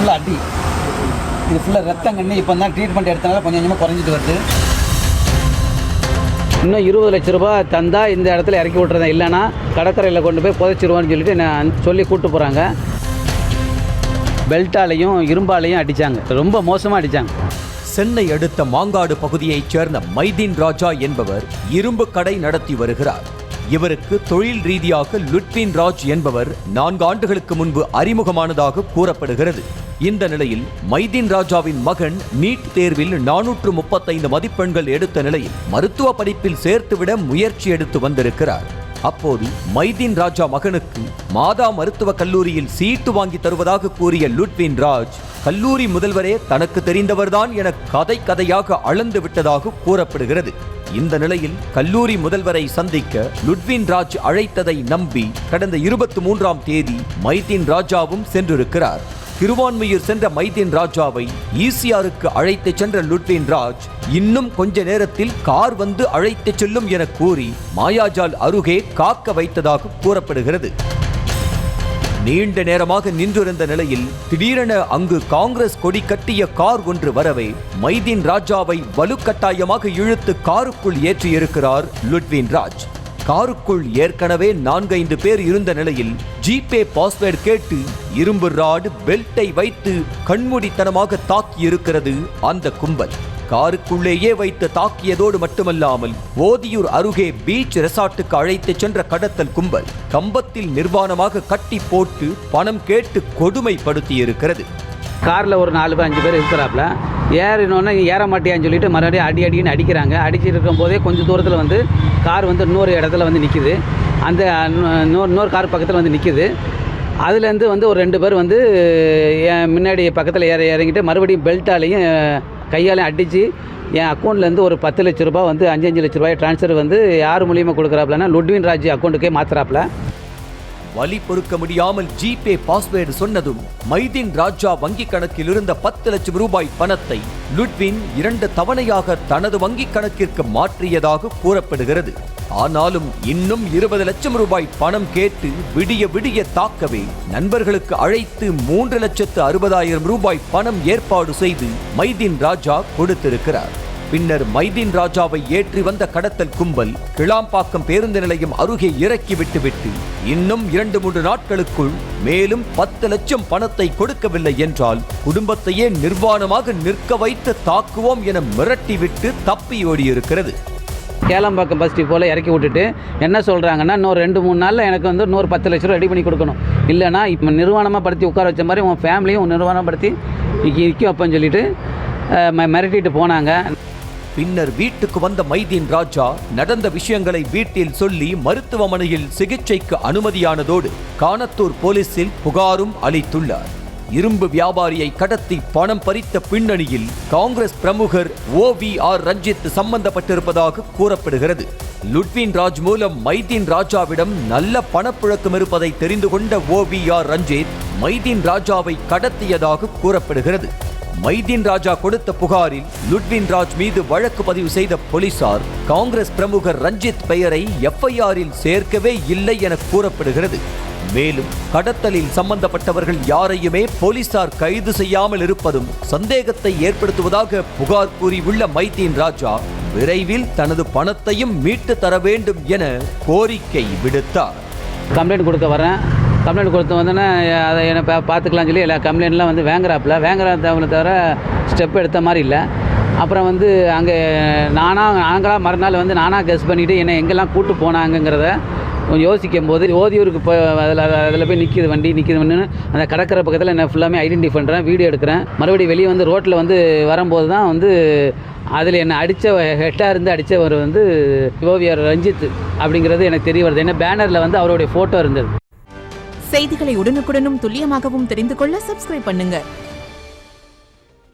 ஃபுல்லாக அடி, இது ஃபுல்லாக ரத்தம் கண்ணி. இப்போ தான் ட்ரீட்மெண்ட் எடுத்தனால கொஞ்சம் கொஞ்சமாக குறைஞ்சிட்டு வருது. இன்னும் 20 லட்ச ரூபா தந்தால் இந்த இடத்துல இறக்கி விட்றேன், இல்லைனா கடற்கரையில் கொண்டு போய் புதைச்சிருவான்னு சொல்லிட்டு நான் சொல்லி கூப்பிட்டு போகிறாங்க. பெல்ட்டாலையும் இரும்பாலையும் அடித்தாங்க, ரொம்ப மோசமாக அடித்தாங்க. சென்னை அடுத்த மாங்காடு பகுதியைச் சேர்ந்த மைதீன் ராஜா என்பவர் இரும்பு கடை நடத்தி வருகிறார். இவருக்கு தொழில் ரீதியாக லுட்வின் ராஜ் என்பவர் 4 ஆண்டுகளுக்கு முன்பு அறிமுகமானதாக கூறப்படுகிறது. இந்த நிலையில் மைதீன் ராஜாவின் மகன் நீட் தேர்வில் 435 மதிப்பெண்கள் எடுத்த நிலையில் மருத்துவ படிப்பில் சேர்த்துவிட முயற்சி எடுத்து வந்திருக்கிறார். அப்போது மைதீன் ராஜா மகனுக்கு மாதா மருத்துவக் கல்லூரியில் சீட்டு வாங்கி தருவதாக கூறிய லுட்வின் ராஜ் கல்லூரி முதல்வரே தனக்கு தெரிந்தவர்தான் என கதையாக அளந்து விட்டதாக கூறப்படுகிறது. இந்த நிலையில் கல்லூரி முதல்வரை சந்திக்க லுட்வின் ராஜ் அழைத்ததை நம்பி கடந்த 23ஆம் தேதி மைதீன் ராஜாவும் சென்றிருக்கிறார். திருவான்மையூர் சென்ற மைதீன் ராஜாவை ஈசிஆருக்கு அழைத்து சென்ற லுட்வின் ராஜ் இன்னும் கொஞ்ச நேரத்தில் கார் வந்து அழைத்து செல்லும் என கூறி மாயாஜால் அருகே காக்க வைத்ததாக கூறப்படுகிறது. நீண்ட நேரமாக நின்றிருந்த நிலையில் திடீரென அங்கு காங்கிரஸ் கொடி கட்டிய கார் ஒன்று வரவே மைதீன் ராஜாவை வலுக்கட்டாயமாக இழுத்து காருக்குள் ஏற்றியிருக்கிறார் லுட்வின் ராஜ். காருக்குள் ஏற்கனவே 4-5 பேர் இருந்த நிலையில் ஜிபே பாஸ்வேர்டு கேட்டு இரும்பு ராடு பெல்ட்டை வைத்து கண்மூடித்தனமாக தாக்கி இருக்கிறது அந்த கும்பல். காருக்குள்ளேயே வைத்து தாக்கியதோடு மட்டுமல்லாமல் ஓதியூர் அருகே பீச் ரெசார்ட்டுக்கு அழைத்து சென்ற கடத்தல் கும்பல் கம்பத்தில் நிர்வாணமாக கட்டி போட்டு பணம் கேட்டு கொடுமைப்படுத்தி இருக்கிறது. காரில் ஒரு 4-5 பேர் இருக்கிறாப்புல, ஏறினோன்னே ஏற மாட்டியான்னு சொல்லிட்டு மறுபடியும் அடின்னு அடிக்கிறாங்க. அடிச்சுட்டு இருக்கும் போதே கொஞ்சம் தூரத்தில் வந்து கார் வந்து இன்னொரு இடத்துல வந்து நிற்கிது. அந்த இன்னொரு கார் பக்கத்தில் வந்து நிற்கிது. அதுலேருந்து வந்து ஒரு 2 பேர் வந்து முன்னாடி பக்கத்தில் இறங்கிட்டு மறுபடியும் பெல்ட்டாலையும் கையாலையும் அடித்து என் அக்கௌண்ட்லேருந்து ஒரு 10 லட்ச ரூபா வந்து 5 லட்ச ரூபாய் ட்ரான்ஸ்ஃபர் வந்து யார் மூலியமாக கொடுக்குறாப்புலன்னா லுட்வின் ராஜ் அக்கௌண்ட்டுக்கே மாற்றுறாப்புல. வலி பொறுக்க முடியாமல் ஜிபே பாஸ்வேர்டு சொன்னதும் மைதீன் ராஜா வங்கி கணக்கில் இருந்த 10 லட்சம் ரூபாய் பணத்தை லுட்வின் 2 தவணையாக தனது வங்கி கணக்கிற்கு மாற்றியதாக கூறப்படுகிறது. ஆனாலும் இன்னும் 20 லட்சம் ரூபாய் பணம் கேட்டு விடிய தாக்கவே நண்பர்களுக்கு அழைத்து 3,60,000 ரூபாய் பணம் ஏற்பாடு செய்து மைதீன் ராஜா கொடுத்திருக்கிறார். பின்னர் மைதீன் ராஜாவை ஏற்றி வந்த கடத்தல் கும்பல் கிளாம்பாக்கம் பேருந்து நிலையம் அருகே இறக்கி விட்டுவிட்டு இன்னும் 2-3 நாட்களுக்குள் மேலும் 10 லட்சம் பணத்தை கொடுக்கவில்லை என்றால் குடும்பத்தையே நிர்வாணமாக நிற்க வைத்து தாக்குவோம் என மிரட்டிவிட்டு தப்பி ஓடியிருக்கிறது. கேளம்பாக்கம் பஸ் போல் இறக்கி விட்டுட்டு என்ன சொல்கிறாங்கன்னா, இன்னொரு 2-3 நாளில் எனக்கு வந்து இன்னொரு 10 லட்ச ரூபா ரெடி பண்ணி கொடுக்கணும், இல்லைனா இப்போ நிர்வாணமாக படுத்தி உட்கார வச்ச மாதிரி உன் ஃபேமிலியும் நிர்வாணப்படுத்தி நிற்கும் அப்போன்னு சொல்லிட்டு மிரட்டிட்டு போனாங்க. பின்னர் வீட்டுக்கு வந்த மைதீன் ராஜா நடந்த விஷயங்களை வீட்டில் சொல்லி மருத்துவமனையில் சிகிச்சைக்கு அனுமதியானதோடு கானத்தூர் போலீசில் புகாரும் அளித்துள்ளார். இரும்பு வியாபாரியை கடத்தி பணம் பறித்த பின்னணியில் காங்கிரஸ் பிரமுகர் OVR ரஞ்சித் சம்பந்தப்பட்டிருப்பதாக கூறப்படுகிறது. லுட்வின் ராஜ் மூலம் மைதீன் ராஜாவிடம் நல்ல பணப்புழக்கம் இருப்பதை தெரிந்து கொண்ட OVR ரஞ்சித் மைதீன் ராஜாவை கடத்தியதாக கூறப்படுகிறது. மைதீன் ராஜா கொடுத்த புகாரில் லுட்வின் ராஜ் மீது வழக்கு பதிவு செய்த போலீசார் காங்கிரஸ் பிரமுகர் ரஞ்சித் பெயரை FIRல் சேர்க்கவே இல்லை என கூறப்படுகிறது. மேலும் கடத்தலில் சம்பந்தப்பட்டவர்கள் யாரையுமே போலீசார் கைது செய்யாமல் இருப்பதும் சந்தேகத்தை ஏற்படுத்துவதாக புகார் கூறியுள்ள மைதீன் ராஜா விரைவில் தனது பணத்தையும் மீட்டு தர வேண்டும் என கோரிக்கை விடுத்தார். கம்ப்ளைண்ட் கொடுக்க வரேன், கம்ப்ளைண்ட் கொடுத்து வந்தோன்னே அதை என்னை பார்த்துக்கலாம்னு சொல்லி எல்லா கம்ப்ளைண்ட்லாம் வந்து வாங்குறாப்புல தவிர ஸ்டெப் எடுத்த மாதிரி இல்லை. அப்புறம் வந்து அங்கே நாங்களாக மறுநாள் வந்து நானாக கெஸ் பண்ணிவிட்டு என்னை எங்கெல்லாம் கூட்டு போனாங்கங்கிறத கொஞ்சம் யோசிக்கும் போது ஓதியூருக்கு போய் அதில் போய் வண்டி நிற்கிதுன்னு அந்த கடற்கரை பக்கத்தில் என்ன ஃபுல்லாமே ஐடென்டிஃபை பண்ணுறேன், வீடியோ எடுக்கிறேன். மறுபடியும் வெளியே வந்து ரோட்டில் வந்து வரும்போது தான் வந்து அதில் என்னை ஹெட்டாக இருந்து அடித்தவர் வந்து OVR ரஞ்சித் அப்படிங்கிறது எனக்கு தெரிய வருது. ஏன்னா பேனரில் வந்து அவருடைய ஃபோட்டோ இருந்தது. செய்திகளை உடனுக்குடனும் துல்லியமாகவும் தெரிந்து கொள்ள சப்ஸ்கிரைப் பண்ணுங்க.